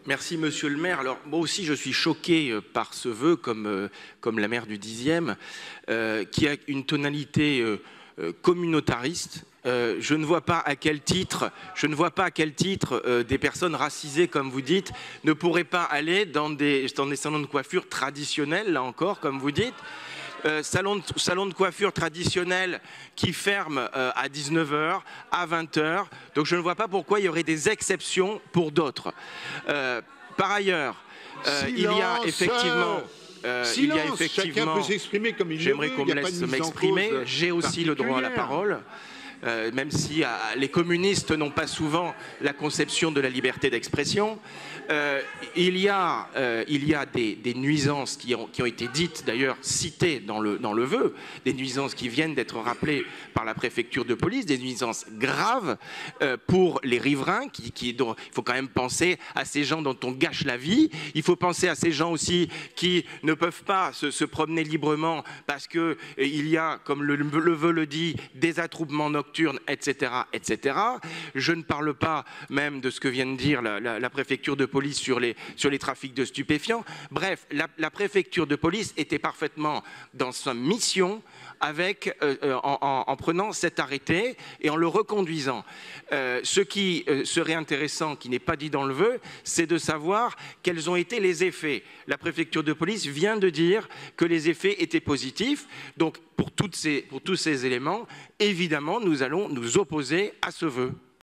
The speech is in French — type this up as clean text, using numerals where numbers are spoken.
Merci Monsieur le maire. Alors moi aussi je suis choqué par ce vœu comme la maire du 10e qui a une tonalité communautariste. Je ne vois pas à quel titre des personnes racisées comme vous dites ne pourraient pas aller dans des salons de coiffure traditionnels, là encore comme vous dites. Salon de coiffure traditionnel qui ferme à 19 h, à 20 h. Donc je ne vois pas pourquoi il y aurait des exceptions pour d'autres. Par ailleurs, il y a effectivement... chacun peut s'exprimer comme il le veut. J'aimerais qu'on me laisse m'exprimer. J'ai aussi le droit à la parole. Même si les communistes n'ont pas souvent la conception de la liberté d'expression. Il y a des nuisances qui ont été dites, d'ailleurs citées dans le vœu, des nuisances qui viennent d'être rappelées par la préfecture de police, des nuisances graves pour les riverains. Il faut quand même penser à ces gens dont on gâche la vie. Il faut penser à ces gens aussi qui ne peuvent pas se promener librement parce qu'il y a, comme le vœu le dit, des attroupements nocturnes, etc., etc. Je ne parle pas même de ce que vient de dire la préfecture de police sur les trafics de stupéfiants. Bref, la préfecture de police était parfaitement dans sa mission en prenant cet arrêté et en le reconduisant. Ce qui serait intéressant, qui n'est pas dit dans le vœu, c'est de savoir quels ont été les effets. La préfecture de police vient de dire que les effets étaient positifs. Donc, pour tous ces éléments, évidemment, nous allons nous opposer à ce vœu.